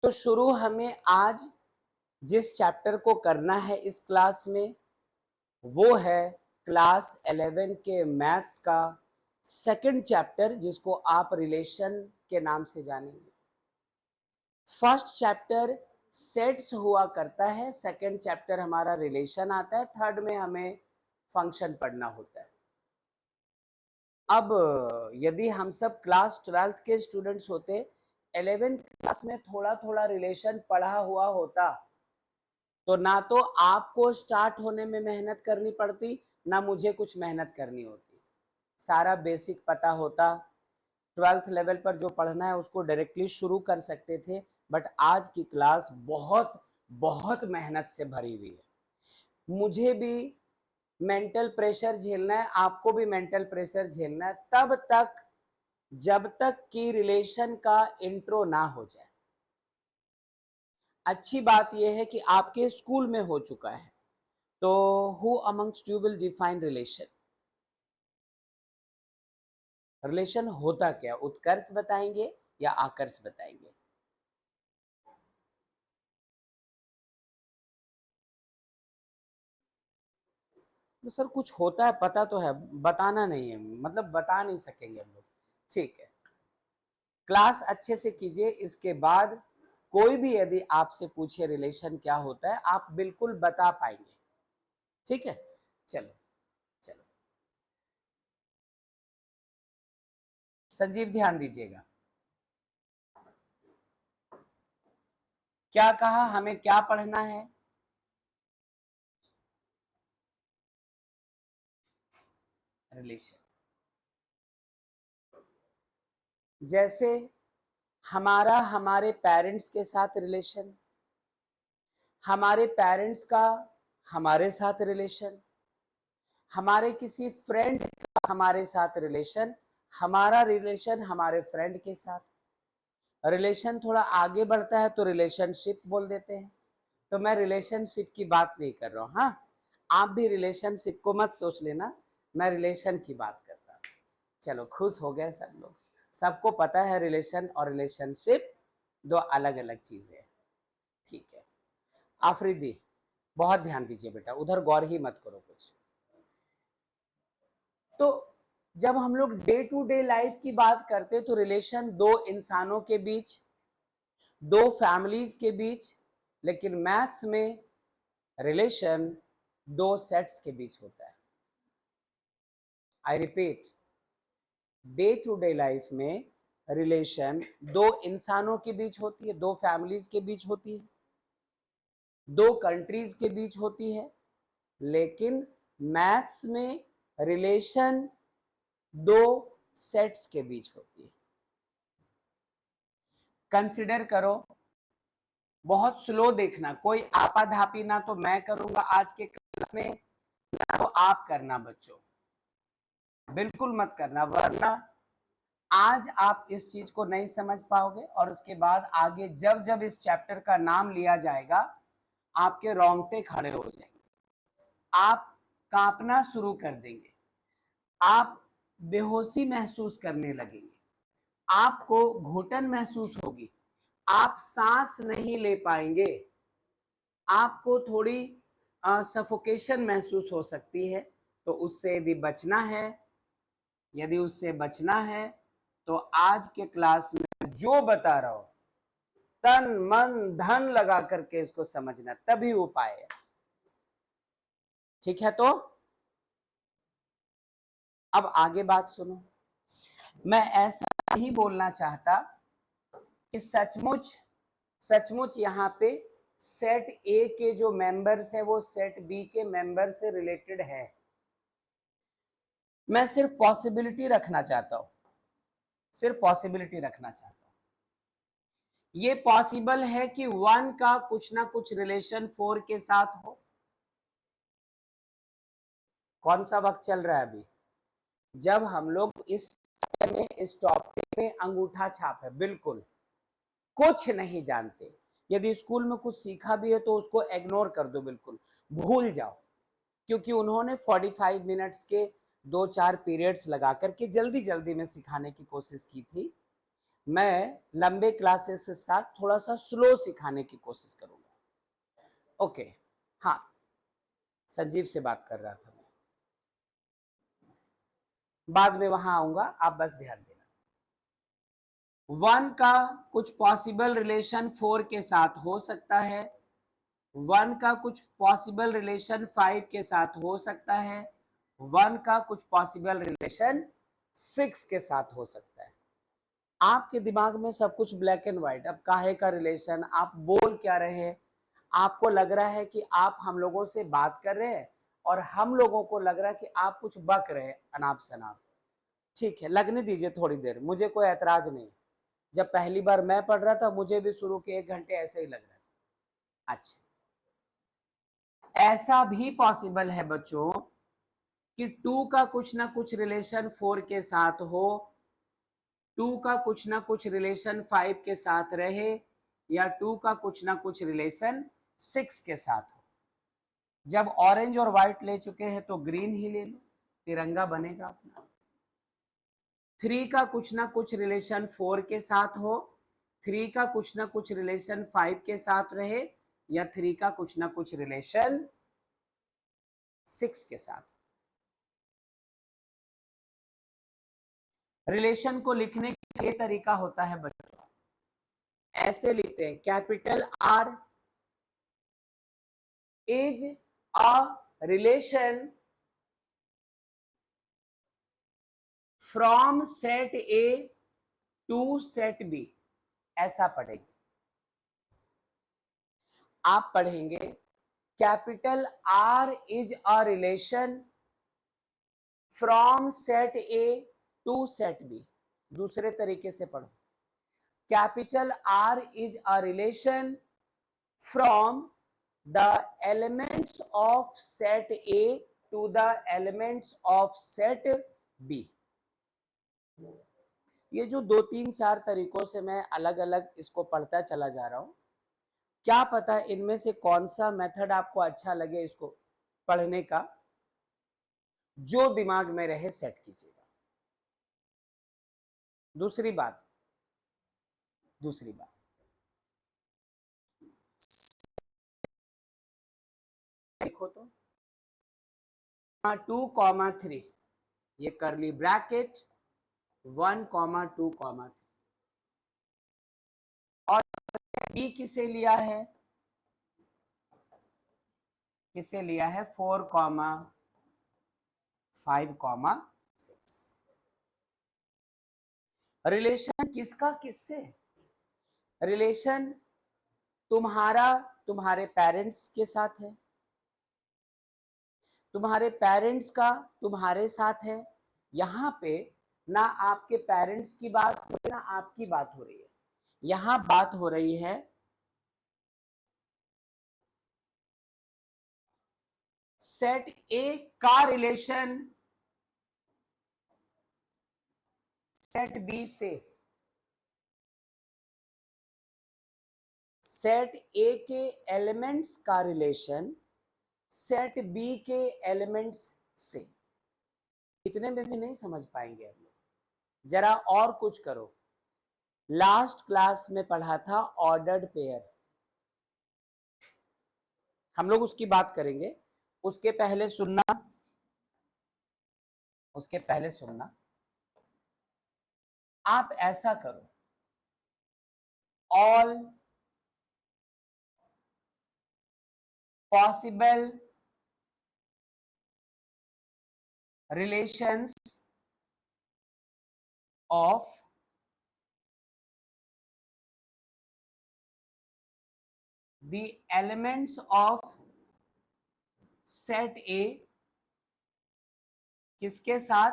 तो शुरू हमें आज जिस चैप्टर को करना है इस क्लास में वो है क्लास 11 के मैथ्स का सेकंड चैप्टर, जिसको आप रिलेशन के नाम से जानेंगे। फर्स्ट चैप्टर सेट्स हुआ करता है, सेकंड चैप्टर हमारा रिलेशन आता है, थर्ड में हमें फंक्शन पढ़ना होता है। अब यदि हम सब क्लास 12th के स्टूडेंट्स होते, 11th क्लास में थोड़ा थोड़ा रिलेशन पढ़ा हुआ होता, तो ना तो आपको स्टार्ट होने में मेहनत करनी पड़ती, ना मुझे कुछ मेहनत करनी होती। सारा बेसिक पता होता, 12th लेवल पर जो पढ़ना है उसको डायरेक्टली शुरू कर सकते थे। बट आज की क्लास बहुत बहुत मेहनत से भरी हुई है। मुझे भी मेंटल प्रेशर झेलना है, आपको भी मेंटल प्रेशर झेलना है, तब तक जब तक कि रिलेशन का इंट्रो ना हो जाए। अच्छी बात यह है कि आपके स्कूल में हो चुका है। तो who amongst you will define relation? Relation होता क्या? उत्कर्ष बताएंगे या आकर्ष बताएंगे? तो सर कुछ होता है, पता तो है, बताना नहीं है, मतलब बता नहीं सकेंगे हम लोग। ठीक है, क्लास अच्छे से कीजिए। इसके बाद कोई भी यदि आपसे पूछे रिलेशन क्या होता है, आप बिल्कुल बता पाएंगे। ठीक है, चलो चलो संजीव ध्यान दीजिएगा। क्या कहा, हमें क्या पढ़ना है? रिलेशन। जैसे हमारा हमारे पेरेंट्स के साथ रिलेशन, हमारे पेरेंट्स का हमारे साथ रिलेशन, हमारे किसी फ्रेंड का हमारे साथ रिलेशन, हमारा रिलेशन हमारे फ्रेंड के साथ। रिलेशन थोड़ा आगे बढ़ता है तो रिलेशनशिप बोल देते हैं। तो मैं रिलेशनशिप की बात नहीं कर रहा हूं। हाँ, आप भी रिलेशनशिप को मत सोच लेना, मैं रिलेशन की बात कर रहा हूं। चलो खुश हो गए सब लोग। सबको पता है रिलेशन और रिलेशनशिप दो अलग अलग चीजें हैं। ठीक है, आफरीदी बहुत ध्यान दीजिए बेटा, उधर गौर ही मत करो कुछ। तो जब हम लोग डे टू डे लाइफ की बात करते तो रिलेशन दो इंसानों के बीच, दो फैमिलीज के बीच, लेकिन मैथ्स में रिलेशन दो सेट्स के बीच होता है। I repeat, day to day life में रिलेशन दो इंसानों के बीच होती है, दो फैमिलीज के बीच होती है, दो कंट्रीज के बीच होती है। लेकिन मैथ्स में रिलेशन दो सेट्स के बीच होती है। कंसिडर करो, बहुत स्लो देखना, कोई आपाधापी ना तो मैं करूंगा आज के क्लास में, ना तो आप करना बच्चों, बिल्कुल मत करना, वरना आज आप इस चीज को नहीं समझ पाओगे और उसके बाद आगे जब जब इस चैप्टर का नाम लिया जाएगा आपके रोंगटे खड़े हो जाएंगे, आप कांपना शुरू कर देंगे, आप बेहोशी महसूस करने लगेंगे, आपको घुटन महसूस होगी, आप सांस नहीं ले पाएंगे, आपको थोड़ी सफोकेशन महसूस हो सकती है। तो उससे यदि बचना है, यदि उससे बचना है तो आज के क्लास में जो बता रहा हूं तन मन धन लगा करके इसको समझना, तभी उपाय है। ठीक है, तो अब आगे बात सुनो। मैं ऐसा नहीं बोलना चाहता कि सचमुच सचमुच यहाँ पे सेट ए के जो मेंबर्स हैं वो सेट बी के मेंबर से रिलेटेड है। मैं सिर्फ पॉसिबिलिटी रखना चाहता हूं, सिर्फ पॉसिबिलिटी रखना चाहता हूं। ये पॉसिबल है कि 1 का कुछ ना कुछ रिलेशन 4 के साथ हो। कौन सा वक्त चल रहा है अभी? जब हम लोग इस टॉपिक में अंगूठा छाप है, बिल्कुल कुछ नहीं जानते। यदि स्कूल में कुछ सीखा भी है तो उसको इग्नोर कर दो, बिल्कुल भूल जाओ, क्योंकि उन्होंने 45 मिनट्स के 2-4 पीरियड्स लगा करके जल्दी जल्दी में सिखाने की कोशिश की थी। मैं लंबे क्लासेस के साथ थोड़ा सा स्लो सिखाने की कोशिश करूंगा। ओके, हाँ, संजीव से बात कर रहा था मैं, बाद में वहां आऊंगा, आप बस ध्यान देना। 1 का कुछ पॉसिबल रिलेशन 4 के साथ हो सकता है, 1 का कुछ पॉसिबल रिलेशन 5 के साथ हो सकता है, 1 का कुछ पॉसिबल रिलेशन 6 के साथ हो सकता है। आपके दिमाग में सब कुछ ब्लैक एंड व्हाइट, अब काहे का रिलेशन, आप बोल क्या रहे हैं, आपको लग रहा है कि आप हम लोगों से बात कर रहे हैं और हम लोगों को लग रहा है कि आप कुछ बक रहे हैं अनाप शनाप। ठीक है, लगने दीजिए थोड़ी देर, मुझे कोई ऐतराज नहीं। जब पहली बार मैं पढ़ रहा था मुझे भी शुरू के 1 घंटे ऐसे ही लग रहा था। अच्छा, ऐसा भी पॉसिबल है बच्चों कि 2 का कुछ ना कुछ रिलेशन 4 के साथ हो, 2 का कुछ ना कुछ रिलेशन 5 के साथ रहे, या 2 का कुछ ना कुछ रिलेशन 6 के साथ हो। जब ऑरेंज और व्हाइट ले चुके हैं तो ग्रीन ही ले लो, तिरंगा बनेगा अपना। 3 का कुछ ना कुछ रिलेशन 4 के साथ हो, 3 का कुछ ना कुछ रिलेशन 5 के साथ रहे, या 3 का कुछ ना कुछ रिलेशन 6 के साथ। रिलेशन को लिखने का ये तरीका होता है बच्चों, ऐसे लिखते हैं, capital R is a relation from set A to set B. ऐसा पढ़ेंगे, आप पढ़ेंगे capital R is a relation from set A to set B. दूसरे तरीके से पढ़ो, capital R is a relation from the elements of set A to the elements of set B. ये जो 2 3 4 तरीकों से मैं अलग अलग इसको पढ़ता चला जा रहा हूं, क्या पता इनमें से कौन सा मेथड आपको अच्छा लगे इसको पढ़ने का, जो दिमाग में रहे सेट कीजिएगा। दूसरी बात, दूसरी बात, देखो तो 2,3, ये करली ब्रैकेट 1,2,3, और बी किसे लिया है, किसे लिया है 4,5,6। रिलेशन किसका किससे, रिलेशन तुम्हारा तुम्हारे पेरेंट्स के साथ है, तुम्हारे पेरेंट्स का तुम्हारे साथ है। यहां पे ना आपके पेरेंट्स की बात हो रही है ना आपकी बात हो रही है, यहां बात हो रही है सेट ए का रिलेशन सेट बी से, सेट ए के एलिमेंट्स का रिलेशन सेट बी के एलिमेंट्स से। इतने में भी नहीं समझ पाएंगे हम लोग, जरा और कुछ करो। लास्ट क्लास में पढ़ा था ऑर्डर्ड पेयर, हम लोग उसकी बात करेंगे, उसके पहले सुनना, उसके पहले सुनना। आप ऐसा करो, all possible relations of the elements of set A किसके साथ,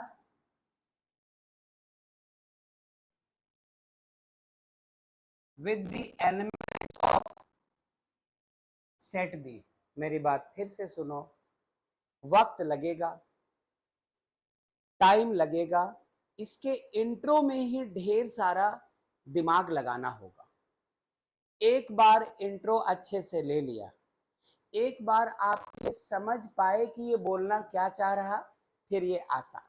with the elements of set B. मेरी बात फिर से सुनो, वक्त लगेगा, टाइम लगेगा, इसके इंट्रो में ही ढेर सारा दिमाग लगाना होगा। एक बार इंट्रो अच्छे से ले लिया, एक बार आप ये समझ पाए कि ये बोलना क्या चाह रहा, फिर ये आसान।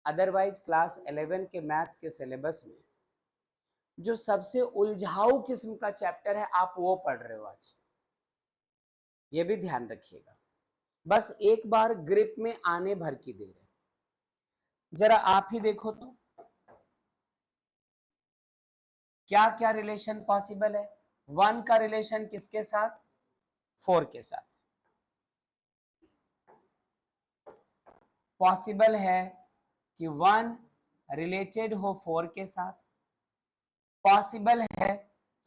अदरवाइज क्लास 11 के मैथ्स के सिलेबस में जो सबसे उलझाऊ किस्म का चैप्टर है आप वो पढ़ रहे हो आज, ये भी ध्यान रखिएगा। बस एक बार ग्रिप में आने भर की देर है। जरा आप ही देखो तो क्या क्या रिलेशन पॉसिबल है। 1 का रिलेशन किसके साथ, 4 के साथ पॉसिबल है कि 1 रिलेटेड हो 4 के साथ, पॉसिबल है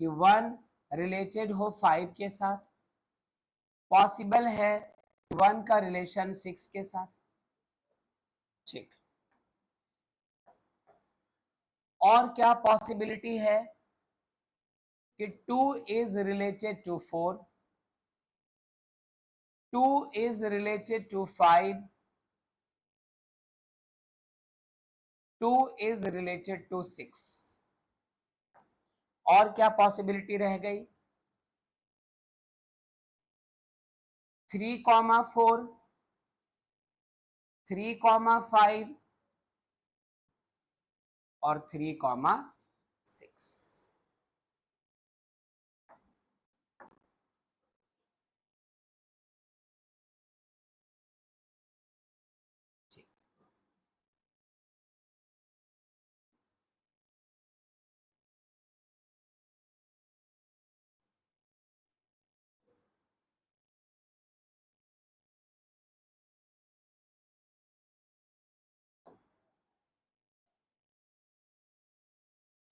कि 1 रिलेटेड हो 5 के साथ, पॉसिबल है 1 का रिलेशन 6 के साथ। ठीक, और क्या पॉसिबिलिटी है कि 2 is related to 4, 2 is related to 5, 2 is related to 6। और क्या पॉसिबिलिटी रह गई, 3,4, 3,5 और 3,6।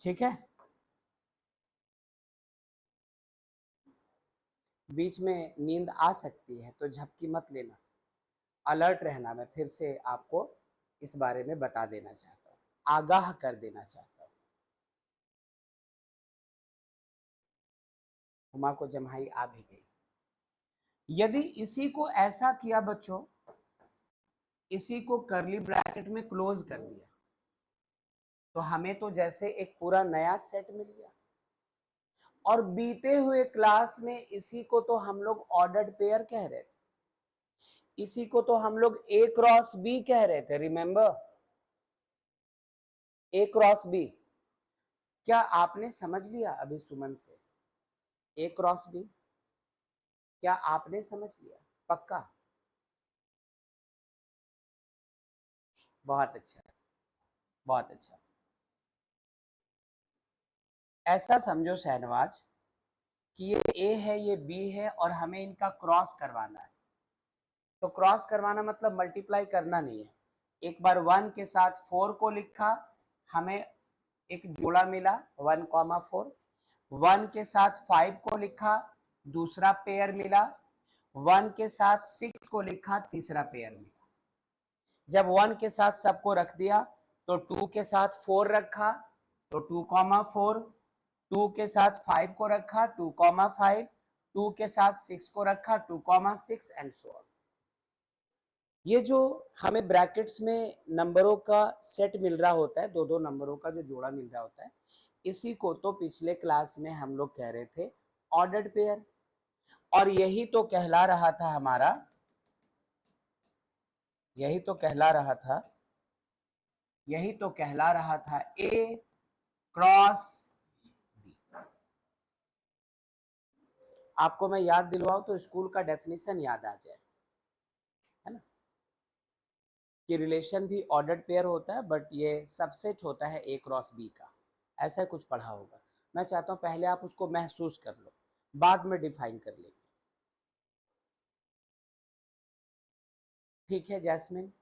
ठीक है, बीच में नींद आ सकती है तो झपकी मत लेना, अलर्ट रहना। मैं फिर से आपको इस बारे में बता देना चाहता हूँ, आगाह कर देना चाहता हूँ। हुमा को जम्हाई आ भी गई। यदि इसी को ऐसा किया बच्चों, इसी को कर्ली ब्रैकेट में क्लोज कर दिया, तो हमें तो जैसे एक पूरा नया सेट मिल गया। और बीते हुए क्लास में इसी को तो हम लोग ऑर्डर्ड पेयर कह रहे थे, इसी को तो हम लोग ए क्रॉस बी कह रहे थे, रिमेंबर, ए क्रॉस बी। क्या आपने समझ लिया अभी सुमन से, ए क्रॉस बी क्या आपने समझ लिया पक्का? बहुत अच्छा, बहुत अच्छा। ऐसा समझो शहनवाज कि ये ए है, ये बी है और हमें इनका क्रॉस करवाना है। तो क्रॉस करवाना मतलब मल्टीप्लाई करना नहीं है। एक बार 1 के साथ 4 को लिखा, हमें एक जोड़ा मिला 1,4। 1 के साथ 5 को लिखा, दूसरा पेयर मिला। 1 के साथ 6 को लिखा, तीसरा पेयर मिला। जब 1 के साथ सबको रख दिया तो 2 के साथ 4 रखा तो 2,4, 2 के साथ 5 को रखा 2,5, 2 के साथ 6 को रखा 2,6 एंड सो ऑन। ये जो हमें ब्रैकेट्स में नंबरों का सेट मिल रहा होता है, दो दो नंबरों का जो जोड़ा मिल रहा होता है, इसी को तो पिछले क्लास में हम लोग कह रहे थे ऑर्डर्ड पेयर। और यही तो कहला रहा था हमारा, यही तो कहला रहा था, यही तो कहला रहा था ए क्रॉस बी। आपको मैं याद दिलवाऊं तो स्कूल का डेफिनेशन याद आ जाए, है ना, कि रिलेशन भी ऑर्डर्ड पेयर होता है बट ये सबसेट होता है ए क्रॉस बी का। ऐसा कुछ पढ़ा होगा। मैं चाहता हूं पहले आप उसको महसूस कर लो, बाद में डिफाइन कर लेंगे। ठीक है जैस्मिन?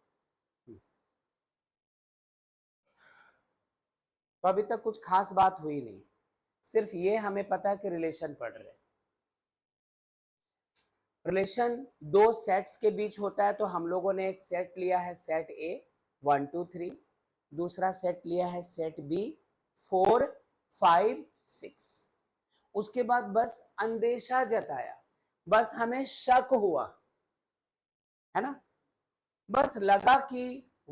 तो अभी तक कुछ खास बात हुई नहीं, सिर्फ ये हमें पता है कि रिलेशन पढ़ रहे हैं। रिलेशन दो सेट्स के बीच होता है, तो हम लोगों ने एक सेट लिया है सेट ए 1 2 3, दूसरा सेट लिया है सेट बी 4 5 6। उसके बाद बस अंदेशा जताया, बस हमें शक हुआ, है ना, बस लगा कि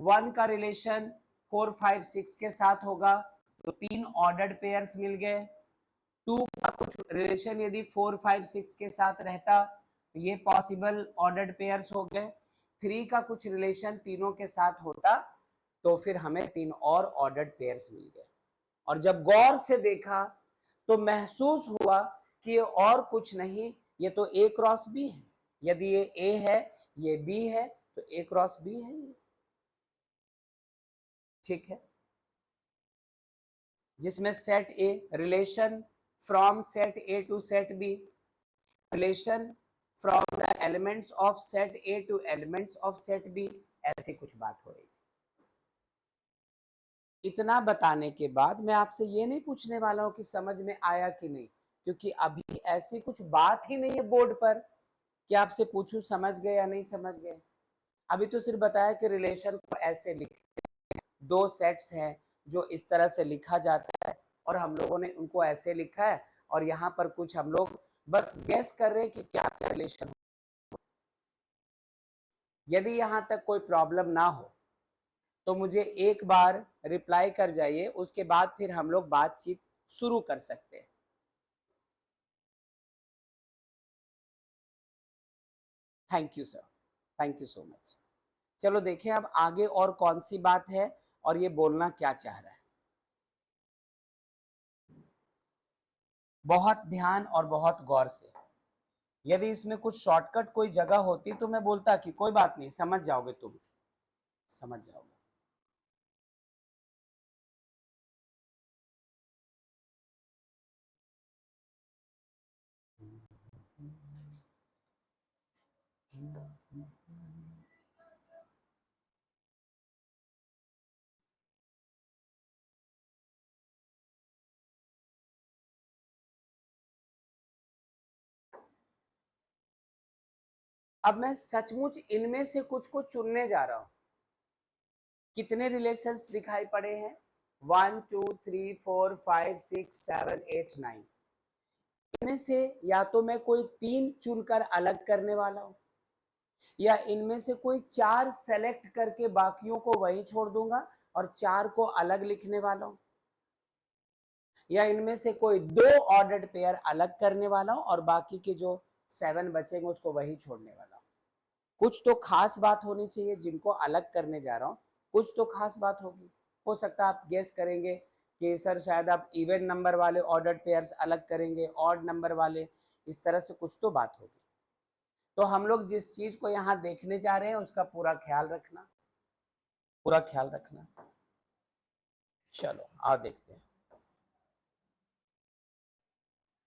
1 का रिलेशन 4 5 6 के साथ होगा, तो 3 ऑर्डर्ड पेयर्स मिल गए। 2 का कुछ रिलेशन यदि 4 5 6 के साथ रहता तो ये पॉसिबल ऑर्डर्ड पेयर्स हो गए। 3 का कुछ रिलेशन तीनों के साथ होता तो फिर हमें 3 और ऑर्डर्ड पेयर्स मिल गए। और जब गौर से देखा तो महसूस हुआ कि ये और कुछ नहीं, ये तो ए क्रॉस बी है। यदि ये ए है, ये बी है, तो ए क्रॉस बी है ये। ठीक है, जिसमें set A relation from set A to set B, relation from the elements of set A to elements of set B, ऐसी कुछ बात हो रही थी। इतना बताने के बाद मैं आपसे ये नहीं पूछने वाला हूं कि समझ में आया कि नहीं, क्योंकि अभी ऐसी कुछ बात ही नहीं है बोर्ड पर कि आपसे पूछूं समझ गए या नहीं समझ गए। अभी तो सिर्फ बताया कि रिलेशन को ऐसे लिख, दो सेट्स हैं जो इस तरह से लिखा जाता है और हम लोगों ने उनको ऐसे लिखा है, और यहाँ पर कुछ हम लोग बस गेस कर रहे हैं कि क्या क्या रिलेशन। यदि यहां तक कोई प्रॉब्लम ना हो तो मुझे एक बार रिप्लाई कर जाइए, उसके बाद फिर हम लोग बातचीत शुरू कर सकते हैं। Thank you sir, thank you so much. चलो देखें अब आगे और कौन सी बात है और ये बोलना क्या चाह रहा है। बहुत ध्यान और बहुत गौर से। यदि इसमें कुछ शॉर्टकट कोई जगह होती तो मैं बोलता कि कोई बात नहीं, समझ जाओगे तुम, समझ जाओगे। अब मैं सचमुच इनमें से कुछ को चुनने जा रहा हूं। कितने रिलेशंस दिखाई पड़े हैं? 1 2 3 4 5 6 7 8 9। इनमें से या तो मैं कोई 3 चुनकर अलग करने वाला हूं, या इनमें से कोई 4 सेलेक्ट करके बाकियों को वही छोड़ दूंगा और 4 को अलग लिखने वाला हूं, या इनमें से कोई 2 ऑर्डर्ड पेयर अलग करने वाला हूं और बाकी के जो 7 बचेंगे उसको वही छोड़ने वाला हूं। कुछ तो खास बात होनी चाहिए जिनको अलग करने जा रहा हूं, कुछ तो खास बात होगी। हो सकता है आप गेस करेंगे कि सर शायद आप इवन नंबर वाले ऑर्डर्ड पेयर्स अलग करेंगे, ऑड नंबर वाले, इस तरह से कुछ तो बात होगी। तो हम लोग जिस चीज को यहाँ देखने जा रहे हैं उसका पूरा ख्याल रखना, पूरा ख्याल रखना। चलो आओ देखते हैं,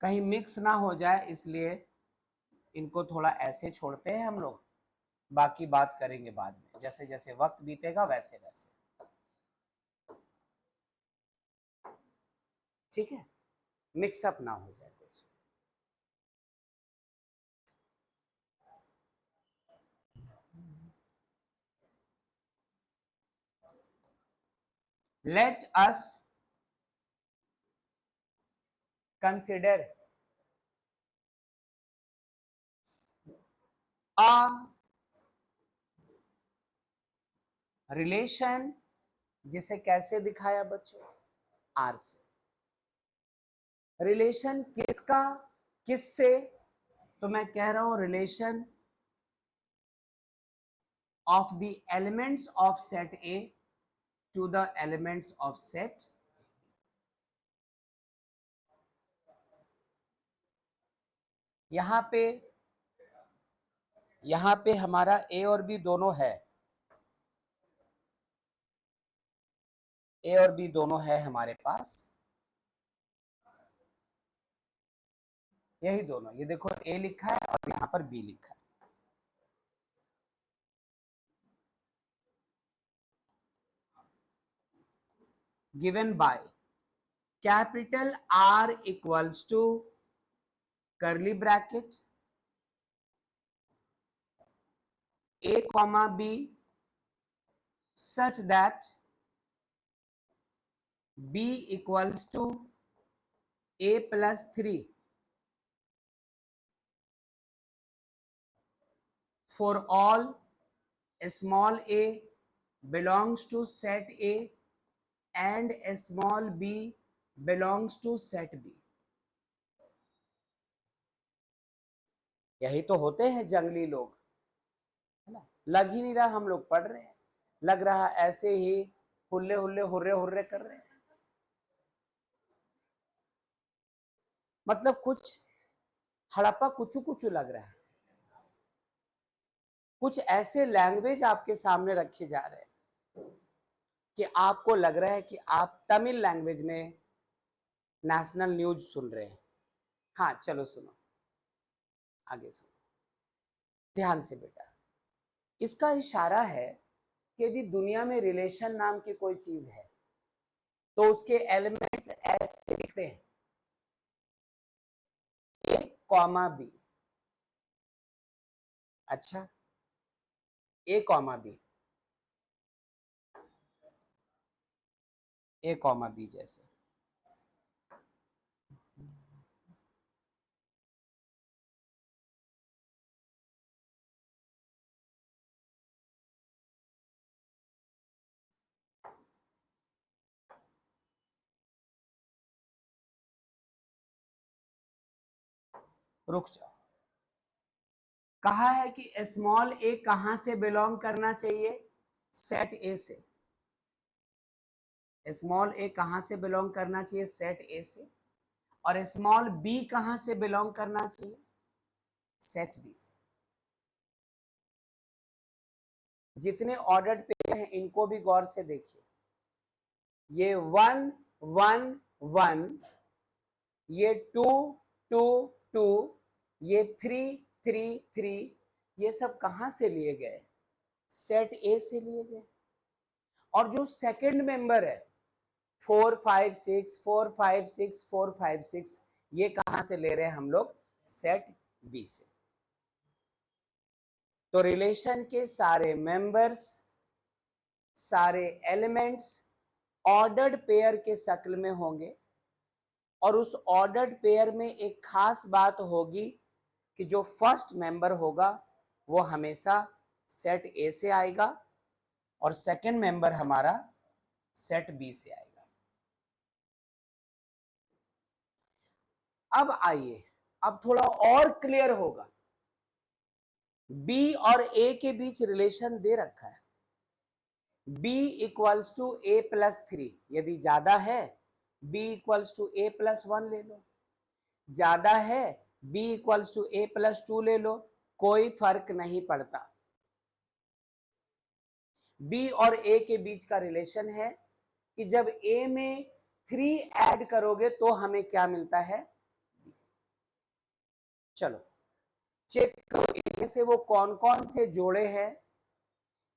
कहीं मिक्स ना हो जाए इसलिए इनको थोड़ा ऐसे छोड़ते हैं हम लोग, बाकी बात करेंगे बाद में, जैसे जैसे वक्त बीतेगा वैसे वैसे। ठीक है, मिक्सअप ना हो जाए कुछ। Let us consider a relation, जिसे कैसे दिखाया बच्चों? आर से। रिलेशन किसका किससे? तो मैं कह रहा हूं relation of the elements of set A to the elements of set. यहां पे हमारा ए और बी दोनों है, ए और बी दोनों है हमारे पास, यही दोनों, ये देखो ए लिखा है और यहां पर बी लिखा है। Given by capital R equals to curly bracket a comma b such that b equals to a plus 3 for all small a belongs to set a and small b belongs to set b। यही तो होते हैं जंगली लोग, है ना? लग ही नहीं रहा हम लोग पढ़ रहे हैं, लग रहा ऐसे ही हुल्ले हुल्ले हुर्रे हुर्रे कर रहे हैं। मतलब कुछ हड़प्पा कुचू कुचू लग रहा है, कुछ ऐसे लैंग्वेज आपके सामने रखे जा रहे हैं कि आपको लग रहा है कि आप तमिल लैंग्वेज में नेशनल न्यूज सुन रहे हैं। हाँ चलो सुनो, आगे सुनो ध्यान से बेटा। इसका इशारा है कि यदि दुनिया में रिलेशन नाम की कोई चीज है तो उसके एलिमेंट्स ऐसे दिखते हैं, ए कॉमा बी। अच्छा, ए कॉमा बी, ए कॉमा बी जैसे। रुक जाओ, कहा है कि स्मॉल ए कहां से बिलोंग करना चाहिए? सेट ए से। स्मॉल ए कहां से बिलोंग करना चाहिए? सेट ए से। और स्मॉल बी कहां से बिलोंग करना चाहिए? सेट बी से। जितने ऑर्डर्ड पेयर हैं इनको भी गौर से देखिए, ये 1 1 1, ये 2 2 2, ये 3 3 3, ये सब कहां से लिए गए? सेट ए से लिए गए। और जो सेकंड मेंबर है 4 5 6 4 5 6 4 5 6, ये कहां से ले रहे हैं हम लोग? सेट बी से। तो रिलेशन के सारे मेंबर्स, सारे एलिमेंट्स ऑर्डर्ड पेयर के शक्ल में होंगे। और उस ऑर्डर्ड पेयर में एक खास बात होगी कि जो फर्स्ट मेंबर होगा वो हमेशा सेट ए से आएगा और सेकंड मेंबर हमारा सेट बी से आएगा। अब आइए, अब थोड़ा और क्लियर होगा। बी और ए के बीच रिलेशन दे रखा है, b equals to A plus 3। यदि ज्यादा है b equals to A plus 1 ले लो, ज्यादा है b equals to A plus 2 ले लो, कोई फर्क नहीं पड़ता। b और a के बीच का रिलेशन है कि जब a में 3 ऐड करोगे तो हमें क्या मिलता है? चलो चेक करो इनमें से वो कौन कौन से जोड़े हैं,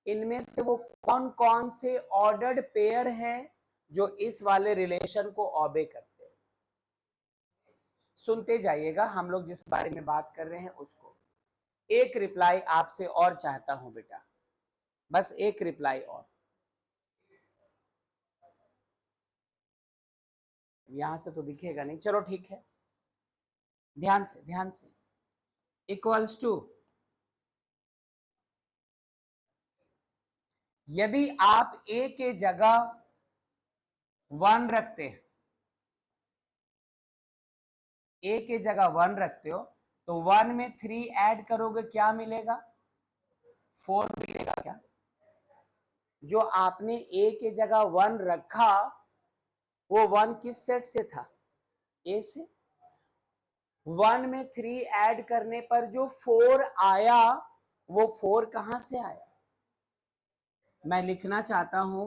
इनमें से वो कौन कौन से ऑर्डर्ड पेयर हैं जो इस वाले रिलेशन को ऑबे करते हैं। सुनते जाइएगा, हम लोग जिस बारे में बात कर रहे हैं उसको। एक रिप्लाई आपसे और चाहता हूं बेटा, बस एक रिप्लाई और। यहां से तो दिखेगा नहीं, चलो ठीक है, ध्यान से ध्यान से। इक्वल्स टू, यदि आप a के जगह 1 रखते हैं, a के जगह 1 रखते हो तो 1 में 3 ऐड करोगे क्या मिलेगा? 4 मिलेगा क्या? जो आपने a के जगह 1 रखा वो 1 किस सेट से था? a से। 1 में 3 ऐड करने पर जो 4 आया वो 4 कहां से आया? मैं लिखना चाहता हूं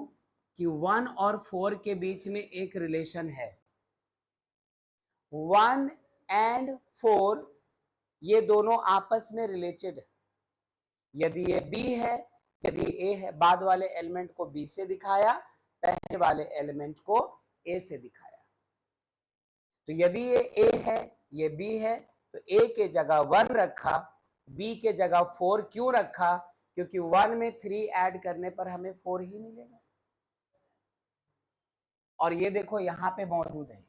कि 1 और 4 के बीच में एक रिलेशन है। 1 एंड 4 ये दोनों आपस में रिलेटेड है। यदि ये b है, यदि a है, बाद वाले एलिमेंट को b से दिखाया, पहले वाले एलिमेंट को a से दिखाया। तो यदि ये a है, ये b है, तो a के जगह 1 रखा, b के जगह 4 क्यों रखा? क्योंकि 1 में 3 ऐड करने पर हमें 4 ही मिलेगा। और ये देखो यहां पे मौजूद है,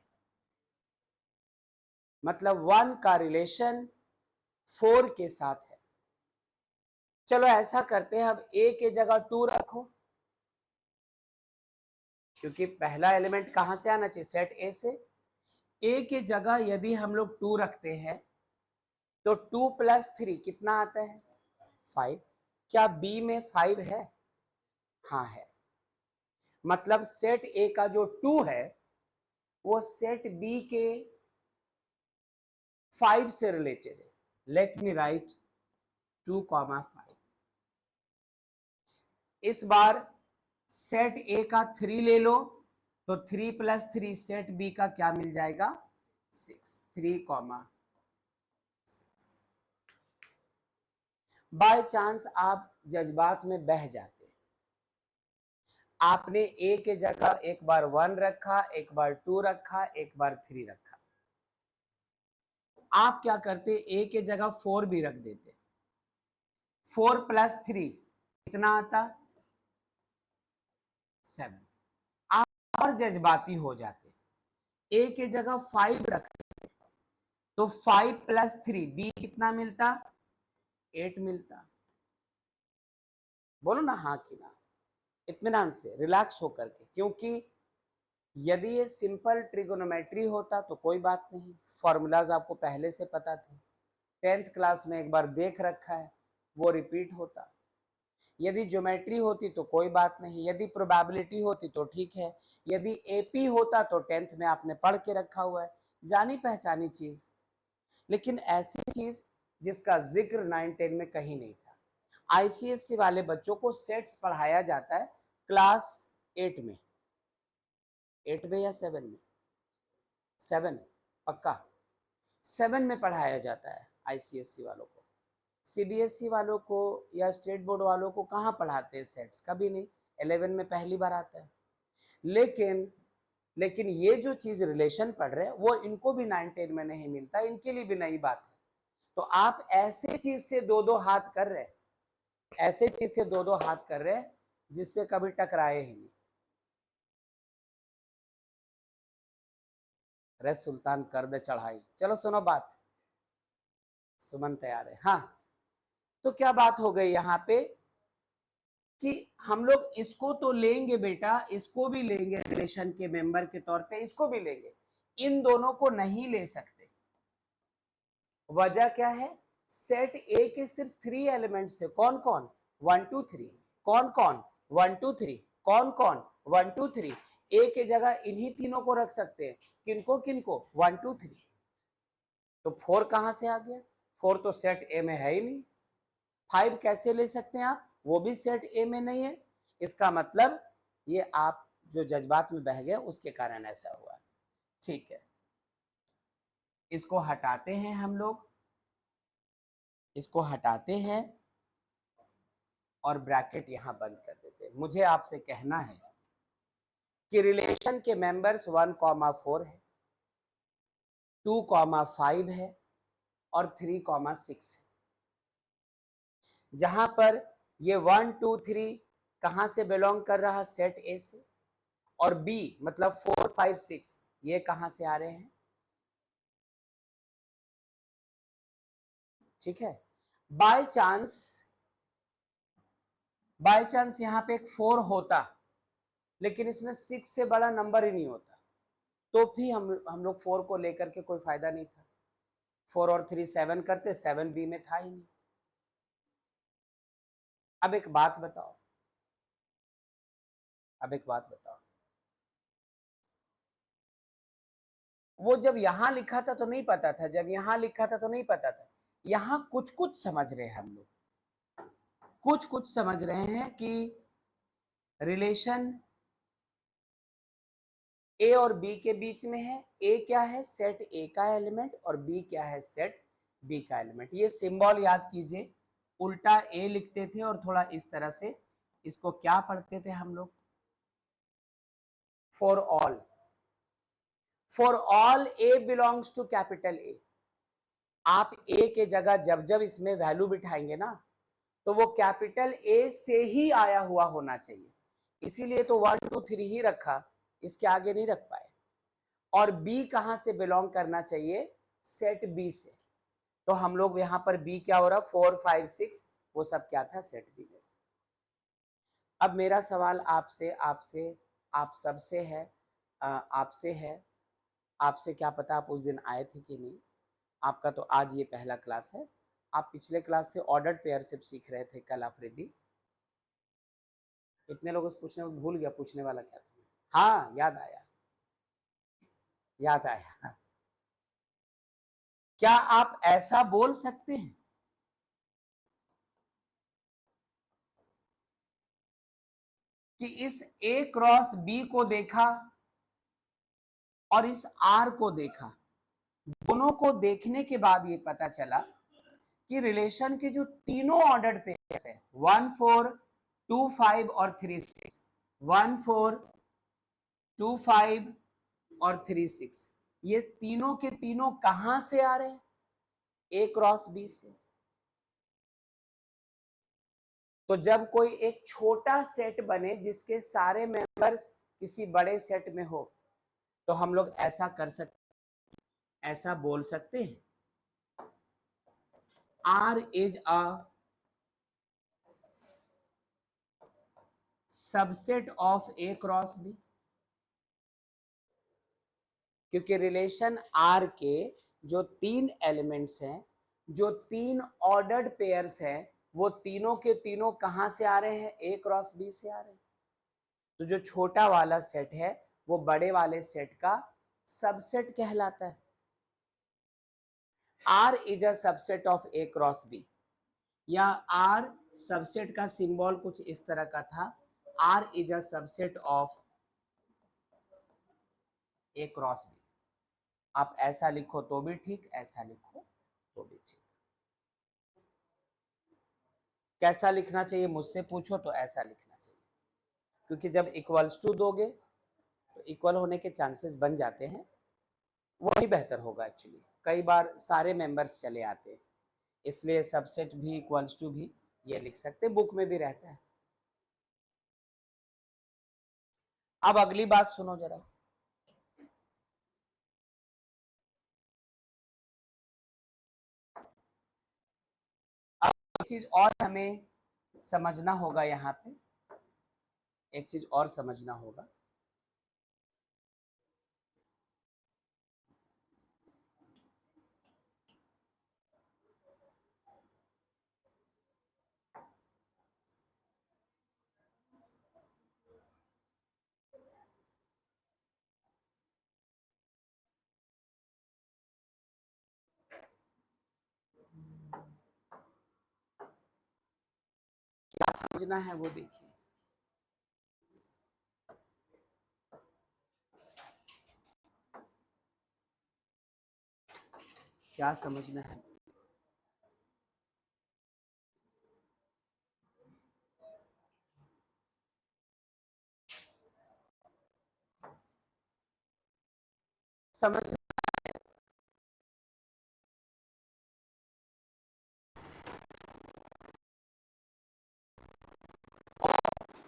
मतलब 1 का रिलेशन 4 के साथ है। चलो ऐसा करते हैं, अब a के जगह 2 रखो, क्योंकि पहला एलिमेंट कहां से आना चाहिए? सेट a से। a के जगह यदि हम लोग 2 रखते हैं तो 2 प्लस 3 कितना आता है? 5। क्या b में 5 है? हाँ है। मतलब सेट a का जो 2 है वो सेट b के 5 से रिलेटेड है। Let me right 2,5। इस बार सेट ए का 3 ले लो तो 3 + 3 सेट बी का क्या मिल जाएगा 6, 3,6। बाय चांस आप जज्बात में बह जाते, आपने ए के जगह एक बार 1 रखा, एक बार 2 रखा, एक बार 3 रखा, आप क्या करते ए के जगह 4 भी रख देते। 4 + 3 कितना आता 7। आप और जज्बाती हो जाते, ए के जगह 5 रखते तो 5 + 3 बी कितना मिलता 8 मिलता। बोलो ना हाँ कि ना, इत्मीनान से, रिलैक्स होकर के, क्योंकि यदि ये सिंपल ट्रिगोनोमेट्री होता तो कोई बात नहीं, फॉर्मूलाज आपको पहले से पता थे, 10th क्लास में एक बार देख रखा है, वो रिपीट होता। यदि ज्योमेट्री होती तो कोई बात नहीं, यदि प्रोबेबिलिटी होती तो ठीक है, यदि एपी होता तो 10th में आपने पढ़ के रखा हुआ है, जानी पहचानी चीज। लेकिन ऐसी चीज जिसका जिक्र 9-10 में कहीं नहीं था। आईसीएससी वाले बच्चों को सेट्स पढ़ाया जाता है क्लास 8 में, 8 में या 7 में, 7 पक्का 7 में पढ़ाया जाता है आईसीएससी वालों को। सीबीएसई वालों को या स्टेट बोर्ड वालों को कहाँ पढ़ाते हैं सेट्स, कभी नहीं, 11 में पहली बार आता है। लेकिन ये जो चीज रिलेशन पढ़ रहे हैं वो इनको भी 9-10 में नहीं मिलता, इनके लिए भी नई बात है। तो आप ऐसे चीज से दो दो हाथ कर रहे हैं, ऐसे चीज से दो दो हाथ कर रहे हैं जिससे कभी टकराए ही नहीं। रे सुल्तान कर दे चढ़ाई। चलो सुनो बात, सुमन तैयार है हाँ। तो क्या बात हो गई यहाँ पे कि हम लोग इसको तो लेंगे बेटा, इसको भी लेंगे रिलेशन के मेंबर के तौर पे, इसको भी लेंगे, इन दोनों को नहीं ले सकते। वजह क्या है, सेट ए के सिर्फ 3 एलिमेंट्स थे, कौन कौन 1 2 3, कौन कौन 1 2 3, कौन कौन 1 2 3। ए के जगह इन्हीं तीनों को रख सकते हैं, किनको किनको 1 2 3। तो 4 कहां से आ गया, 4 तो सेट ए में है ही नहीं। 5 कैसे ले सकते हैं आप, वो भी सेट ए में नहीं है। इसका मतलब ये आप जो जज्बात में बह गए उसके कारण ऐसा हुआ। ठीक है, इसको हटाते हैं हम लोग, इसको हटाते हैं और ब्रैकेट यहां बंद कर देते हैं। मुझे आपसे कहना है कि रिलेशन के मेंबर्स 1,4 है, 2,5 है और 3,6 है। जहां पर ये 1 2 3 कहां से बिलोंग कर रहा, सेट ए से, और बी मतलब 4 5 6 ये कहां से आ रहे हैं। ठीक है, बाय चांस यहां पे एक 4 होता, लेकिन इसमें 6 से बड़ा नंबर ही नहीं होता, तो भी हम लोग 4 को लेकर के कोई फायदा नहीं था। 4 और 3 7 करते, 7 बी में था ही नहीं। अब एक बात बताओ, अब एक बात बताओ, वो जब यहां लिखा था तो नहीं पता था, जब यहां लिखा था तो नहीं पता था, यहां कुछ कुछ समझ रहे हैं हम लोग, कुछ कुछ समझ रहे हैं कि रिलेशन ए और बी के बीच में है। ए क्या है, सेट ए का एलिमेंट, और बी क्या है, सेट बी का एलिमेंट। ये सिंबल याद कीजिए, उल्टा ए लिखते थे और थोड़ा इस तरह से, इसको क्या पढ़ते थे हम लोग, for all. For all A belongs to capital A. आप ए के जगह जब जब इसमें वैल्यू बिठाएंगे ना, तो वो कैपिटल ए से ही आया हुआ होना चाहिए, इसीलिए तो 1 2 3 ही रखा, इसके आगे नहीं रख पाए। और बी कहां से बिलोंग करना चाहिए, सेट बी से। तो हम लोग यहां पर बी क्या हो रहा, 4 5 6 वो सब क्या था, सेट बी में। अब मेरा सवाल आपसे आपसे आप सबसे है, आपसे है, आपसे क्या पता आप उस दिन आए थे कि नहीं, आपका तो आज ये पहला क्लास है। आप पिछले क्लास थे ऑर्डर्ड पेयरशिप सीख रहे थे कल आफरीदी। इतने लोगों से पूछने भूल गया, पूछने वाला क्या था, हाँ याद आया, याद आया। क्या आप ऐसा बोल सकते हैं कि इस A क्रॉस B को देखा और इस R को देखा, दोनों को देखने के बाद ये पता चला कि रिलेशन के जो तीनों ऑर्डर्ड पेयर्स है 1 4 2 5 और 3 6, 1 4 2 5 और 3 6, ये तीनों के तीनों कहां से आ रहे हैं? A क्रॉस B से। तो जब कोई एक छोटा सेट बने जिसके सारे मेंबर्स किसी बड़े सेट में हो, तो हम लोग ऐसा कर सकते, ऐसा बोल सकते हैं R is a subset of A cross B, क्योंकि रिलेशन R के जो तीन एलिमेंट्स हैं, जो तीन ऑर्डर्ड पेयर्स हैं, वो तीनों के तीनों कहां से आ रहे हैं? A क्रॉस B से आ रहे हैं। तो जो छोटा वाला सेट है वो बड़े वाले सेट का सबसेट कहलाता है। R is a subset of A cross B, या R सबसेट का सिंबल कुछ इस तरह का था, R is a subset of A cross B। आप ऐसा लिखो तो भी ठीक, ऐसा लिखो तो भी ठीक। कैसा लिखना चाहिए मुझसे पूछो तो ऐसा लिखना चाहिए, क्योंकि जब इक्वल्स टू दोगे तो इक्वल होने के चांसेस बन जाते हैं, वही बेहतर होगा। एक्चुअली कई बार सारे मेंबर्स चले आते हैं, इसलिए सबसेट भी इक्वल्स टू भी ये लिख सकते, बुक में भी रहता है। अब अगली बात सुनो जरा, अब एक चीज और हमें समझना होगा, यहाँ पे एक चीज और समझना होगा। क्या समझना है वो देखिए, क्या समझना है। समझ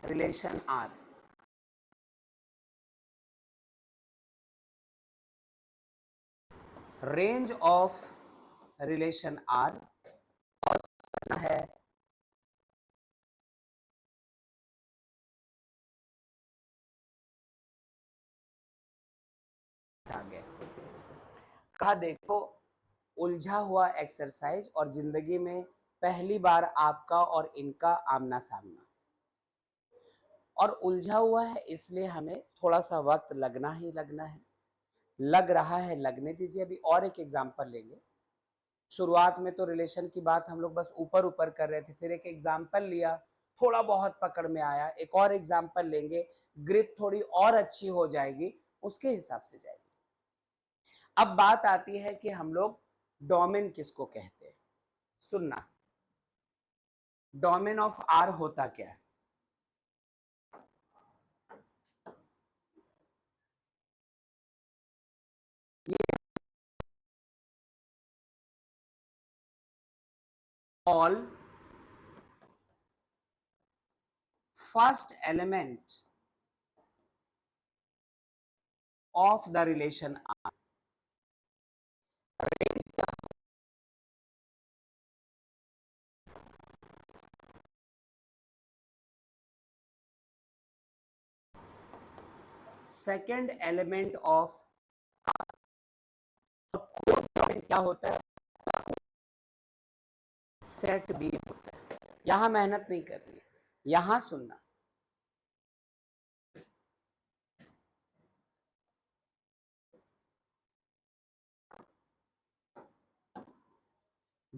relation R, range of relation R, और है आगे कहा, देखो उलझा हुआ एक्सरसाइज और जिंदगी में पहली बार आपका और इनका आमना सामना, और उलझा हुआ है इसलिए हमें थोड़ा सा वक्त लगना ही लगना है, लग रहा है, लगने दीजिए। अभी और एक एग्जांपल लेंगे। शुरुआत में तो रिलेशन की बात हम लोग बस ऊपर ऊपर कर रहे थे, फिर एक एग्जांपल लिया, थोड़ा बहुत पकड़ में आया, एक और एग्जांपल लेंगे, ग्रिप थोड़ी और अच्छी हो जाएगी, उसके हिसाब से जाएगी। अब बात आती है कि हम लोग डोमेन किसको कहते हैं। सुनना, डोमेन ऑफ आर होता क्या है? All first element of the relation R, second element of क्या होता है? सेट बी होता है। यहां मेहनत नहीं करनी है, यहां सुनना।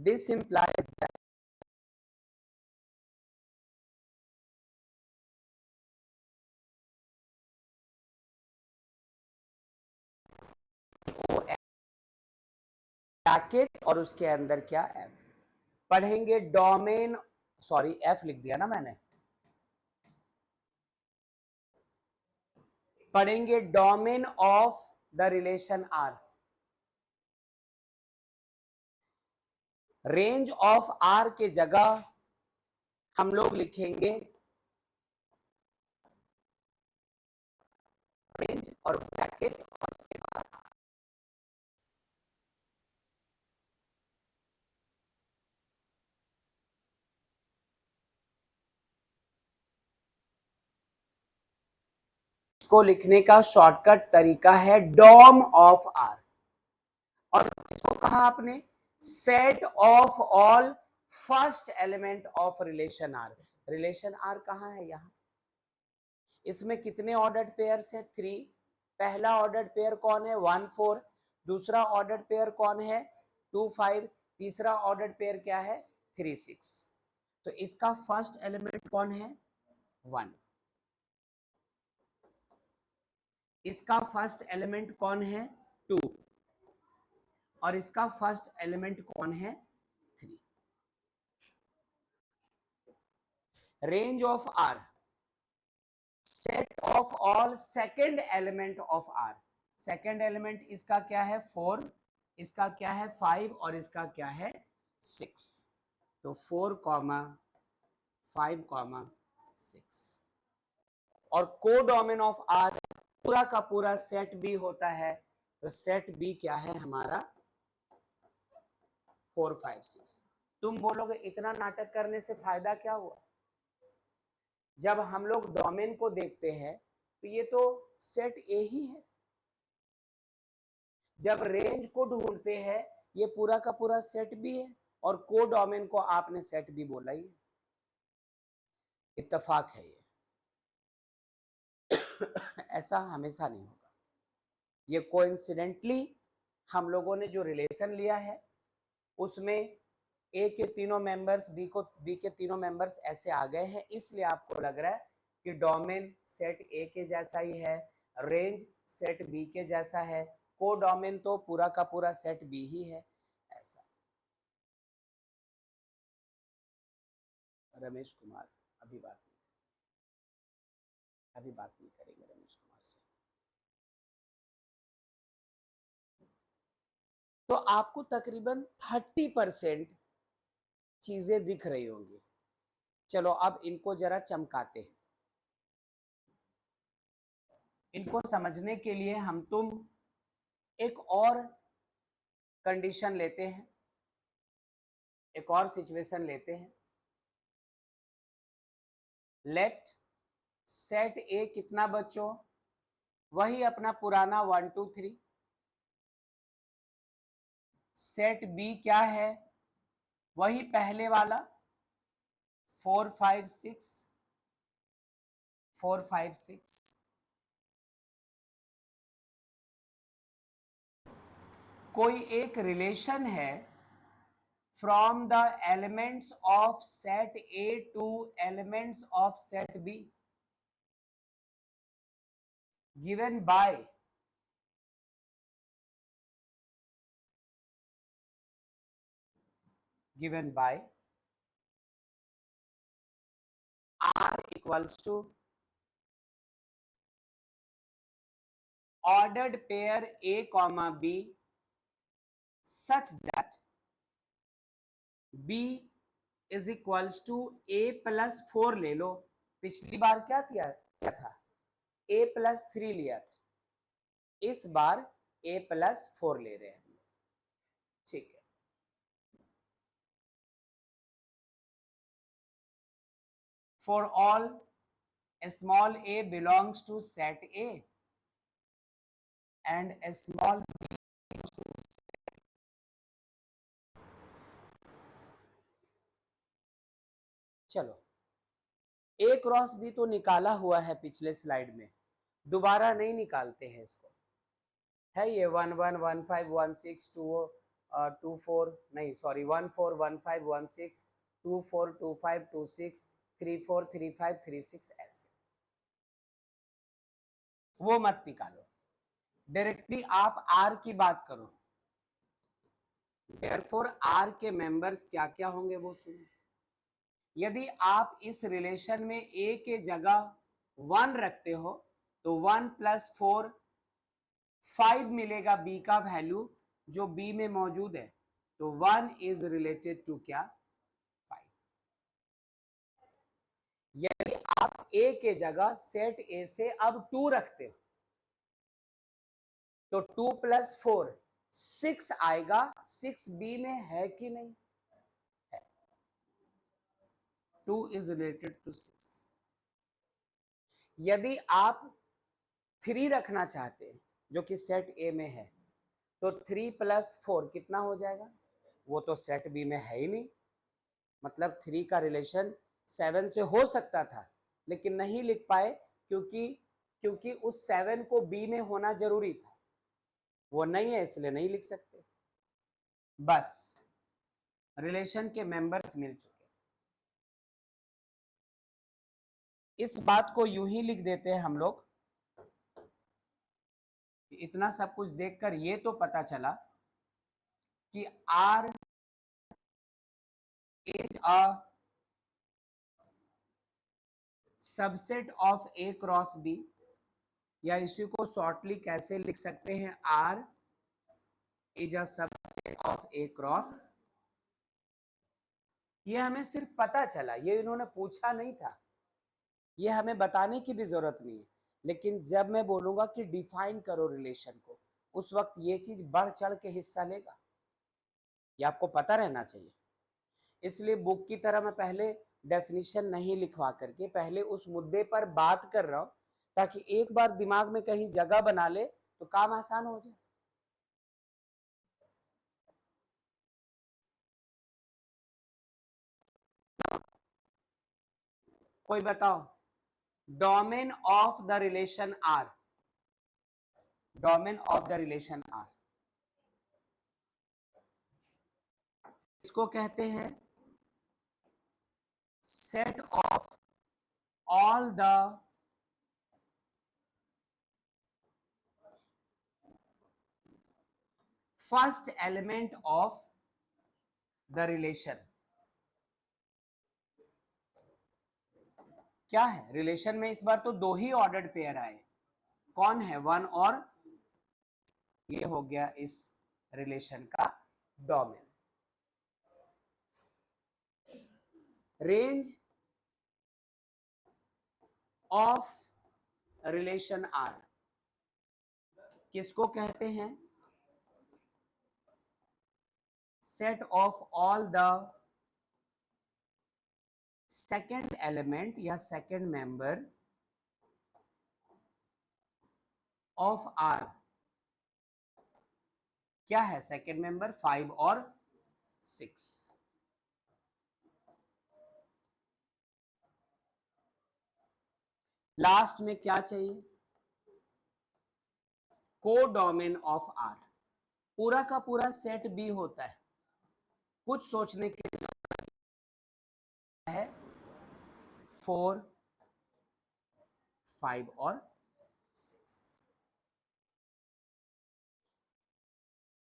दिस implies that ब्रैकेट और उसके अंदर क्या एफ पढ़ेंगे डोमेन, सॉरी एफ लिख दिया ना मैंने, पढ़ेंगे domain of the relation R, range of R के जगह हम लोग लिखेंगे रेंज और ब्रैकेट और इसके बाद को लिखने का शॉर्टकट तरीका है डॉम ऑफ आर, और इसको कहा आपने set of all first element of relation R. Relation R कहाँ है? यहां। इसमें कितने ऑर्डर्ड पेयर्स है? 3। पहला ऑर्डर्ड पेयर कौन है? 1 4। दूसरा ऑर्डर्ड पेयर कौन है? 2 5। तीसरा ऑर्डर्ड पेयर क्या है? 3 6। तो इसका फर्स्ट एलिमेंट कौन है? 1। इसका फर्स्ट एलिमेंट कौन है? 2। और इसका फर्स्ट एलिमेंट कौन है? 3। Range of R, set of all second element of R. Second element इसका क्या है? 4, इसका क्या है? 5 और इसका क्या है? 6। तो 4 5 6। और कोडोमेन ऑफ आर पूरा का पूरा सेट बी होता है, तो सेट बी क्या है हमारा? 4 5 6। तुम बोलोगे इतना नाटक करने से फायदा क्या हुआ? जब हम लोग डोमेन को देखते हैं तो ये तो सेट ए ही है, जब रेंज को ढूंढते हैं ये पूरा का पूरा सेट बी है, और कोडोमेन को आपने सेट बी बोला ही। इत्तेफाक है ये ऐसा हमेशा नहीं होगा। ये कोइंसिडेंटली हम लोगों ने जो रिलेशन लिया है उसमें ए के तीनों मेंबर्स बी के तीनों मेंबर्स ऐसे आ गए हैं, इसलिए आपको लग रहा है कि डोमेन सेट ए के जैसा ही है, रेंज सेट बी के जैसा है, कोडोमेन तो पूरा का पूरा सेट बी ही है। ऐसा रमेश कुमार अभी बात नहीं करेंगे रमेश कुमार से। तो आपको तकरीबन 30% चीजें दिख रही होंगी। चलो अब इनको जरा चमकाते हैं। इनको समझने के लिए हम तुम एक और कंडीशन लेते हैं, एक और सिचुएशन लेते हैं। लेट सेट ए कितना बच्चों? वही अपना पुराना 1 2 3। सेट बी क्या है? वही पहले वाला 4 5 6 4 5 6। कोई एक रिलेशन है from the elements of set A to elements of set B given by r equals to ordered pair a comma b such that b is equals to a plus 4 ले लो। पिछली बार क्या था? a plus 3 लिया था, इस बार a plus 4 ले रहे हैं। ठीक है, for all small a belongs to set a and small b belongs to चलो a क्रॉस b तो निकाला हुआ है पिछले स्लाइड में, दोबारा नहीं निकालते हैं इसको। है ये 1 1 1 5 1 6 2 24 नहीं सॉरी 141516 242526 343536 ऐसे वो मत निकालो, डायरेक्टली आप आर की बात करो। देयरफॉर आर के मेंबर्स क्या क्या होंगे वो सुनो। यदि आप इस रिलेशन में ए के जगह 1 रखते हो तो 1 + 4 5 मिलेगा बी का वैल्यू जो बी में मौजूद है, तो 1 इज रिलेटेड टू क्या 5। यदि आप ए के जगह सेट ए से अब 2 रखते हो तो 2 + 4 6 आएगा, 6 बी में है कि नहीं है, 2 इज रिलेटेड टू 6। यदि आप 3 रखना चाहते हैं जो कि सेट ए में है तो 3 + 4 कितना हो जाएगा, वो तो सेट बी में है ही नहीं, मतलब 3 का रिलेशन 7 से हो सकता था लेकिन नहीं लिख पाए क्योंकि उस 7 को बी में होना जरूरी था, वो नहीं है इसलिए नहीं लिख सकते। बस रिलेशन के मेंबर्स मिल चुके। इस बात को यूं ही लिख देते हैं हम लोग। इतना सब कुछ देखकर ये तो पता चला कि R is a subset of A cross B, या इसी को शॉर्टली कैसे लिख सकते हैं, R is a subset of A cross. ये हमें सिर्फ पता चला, ये इन्होंने पूछा नहीं था, ये हमें बताने की भी जरूरत नहीं है, लेकिन जब मैं बोलूंगा कि डिफाइन करो रिलेशन को, उस वक्त ये चीज बढ़ चढ़ के हिस्सा लेगा, ये आपको पता रहना चाहिए। इसलिए बुक की तरह मैं पहले डेफिनेशन नहीं लिखवा करके पहले उस मुद्दे पर बात कर रहा हूं, ताकि एक बार दिमाग में कहीं जगह बना ले तो काम आसान हो जाए। कोई बताओ, domain of the relation R, domain of the relation R इसको कहते हैं set of all the first element of the relation. क्या है रिलेशन में इस बार तो 2 ही ऑर्डर्ड पेयर आए, कौन है 1 और ये हो गया इस रिलेशन का domain. Range of relation R किसको कहते हैं, set of all the second element या सेकेंड मेंबर ऑफ आर। क्या है सेकेंड मेंबर, 5 और 6। लास्ट में क्या चाहिए, कोडोमेन ऑफ आर। पूरा का पूरा सेट बी होता है, कुछ सोचने के है 4 5 और 6।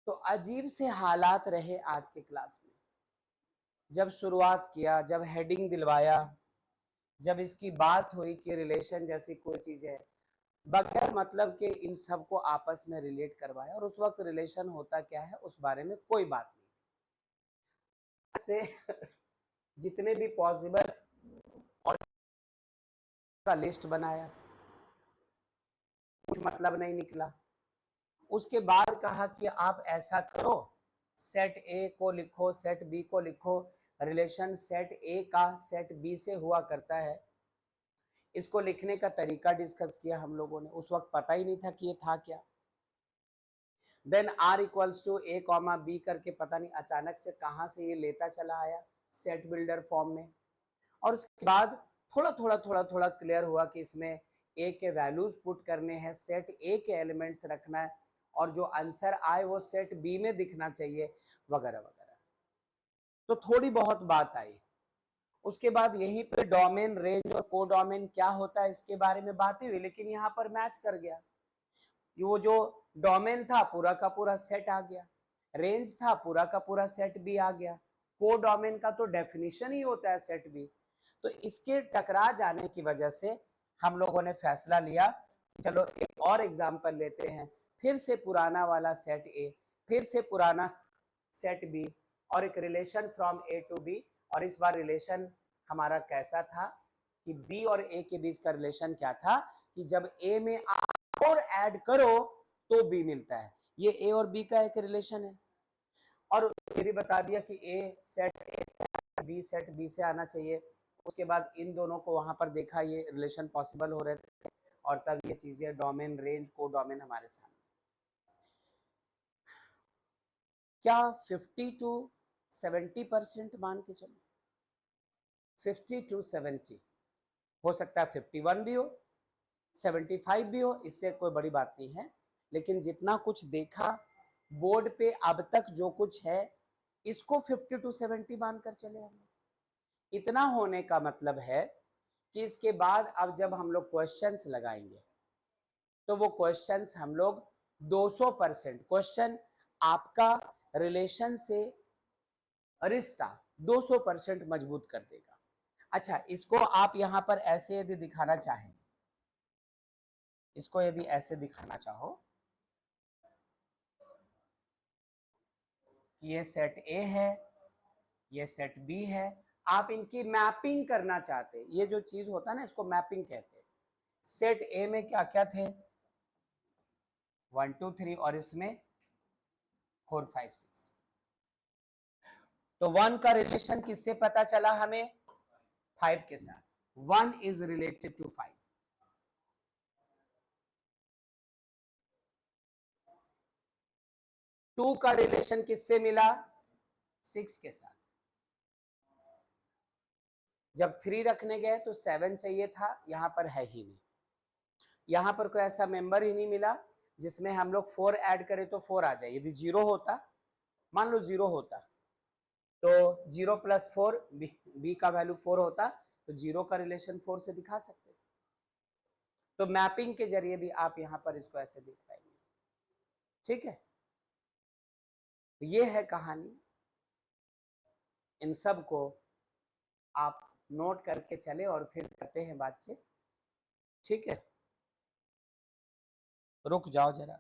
तो अजीब से हालात रहे आज के क्लास में, जब शुरुआत किया, जब हेडिंग दिलवाया, जब इसकी बात हुई कि रिलेशन जैसी कोई चीज है, बगैर मतलब के इन सबको आपस में रिलेट करवाया, और उस वक्त रिलेशन होता क्या है उस बारे में कोई बात नहीं से जितने भी पॉसिबल और का लिस्ट बनाया, कुछ मतलब नहीं निकला। उसके बाद कहा कि आप ऐसा करो, सेट ए को लिखो, सेट बी को लिखो, रिलेशन सेट ए का सेट बी से हुआ करता है। इसको लिखने का तरीका डिस्कस किया हम लोगों ने, उस वक्त पता ही नहीं था कि ये था क्या। Then R equals to A comma B करके पता नहीं अचानक से कहां से ये लेता चला आया सेट बिल्डर फॉर्म में, और उसके बाद थोड़ा क्लियर हुआ कि इसमें ए के वैल्यूज पुट करने हैं, सेट ए के एलिमेंट्स रखना है, और जो आंसर आए वो सेट बी में दिखना चाहिए, वगैरह वगैरह। तो थोड़ी बहुत बात आई। उसके बाद यहीं पे डोमेन, रेंज और कोडोमेन क्या होता है इसके बारे में बातें हुई, लेकिन यहाँ पर मैच कर गया। वो जो डोमेन था पूरा का पूरा सेट आ गया, रेंज था पूरा का पूरा सेट भी आ गया, कोडोमेन का तो डेफिनेशन ही होता है सेट भी। तो इसके टकरा जाने की वजह से हम लोगों ने फैसला लिया, चलो एक और एग्जाम्पल लेते हैं, फिर से पुराना वाला सेट ए, फिर से पुराना सेट बी, और एक relation from A to B. और इस बार रिलेशन हमारा कैसा था कि बी और ए के बीच का रिलेशन क्या था कि जब ए में और ऐड करो तो बी मिलता है। ये ए और बी का एक रिलेशन है। और ये भी बता दिया कि ए सेट बी से आना चाहिए। उसके बाद इन दोनों को वहां पर देखा, ये रिलेशन पॉसिबल हो रहे थे, और तब ये चीजें डोमेन, रेंज, को डोमेन हमारे सामने। क्या 50 to 70% मान के चलो, 50 to 70, हो सकता है 51 भी हो, 75 भी हो, इससे कोई बड़ी बात नहीं है। लेकिन जितना कुछ देखा बोर्ड पे अब तक जो कुछ है, इसको 50 to 70 मानकर चले हम। इतना होने का मतलब है कि इसके बाद अब जब हम लोग क्वेश्चंस लगाएंगे तो वो क्वेश्चंस हम लोग 200% क्वेश्चन आपका रिलेशन से रिश्ता 200% मजबूत कर देगा। अच्छा, इसको आप यहां पर ऐसे यदि दिखाना चाहें, इसको यदि ऐसे दिखाना चाहो कि ये सेट ए है, ये सेट बी है, आप इनकी मैपिंग करना चाहते हैं, ये जो चीज होता है ना इसको मैपिंग कहते हैं। सेट ए में क्या क्या थे, 1 2 3, और इसमें 4 5 6। तो 1 का रिलेशन किससे पता चला हमें, 5 के साथ। 1 इज रिलेटेड टू 5। 2 का रिलेशन किससे मिला, 6 के साथ। जब 3 रखने गए तो 7 चाहिए था, यहां पर है ही नहीं, यहां पर कोई ऐसा मेंबर ही नहीं मिला जिसमें हम लोग 4 ऐड करें तो 4 आ जाए। यदि 0 होता, मान लो 0 होता, तो 0 + 4 बी का वैल्यू 4 होता, तो 0 का रिलेशन 4 से दिखा सकते थे। तो मैपिंग के जरिए भी आप यहां पर इसको ऐसे देख पाएंगे। ठीक है, ये है कहानी। इन सब को आप नोट करके चले और फिर करते हैं बातचीत। ठीक है, रुक जाओ जरा।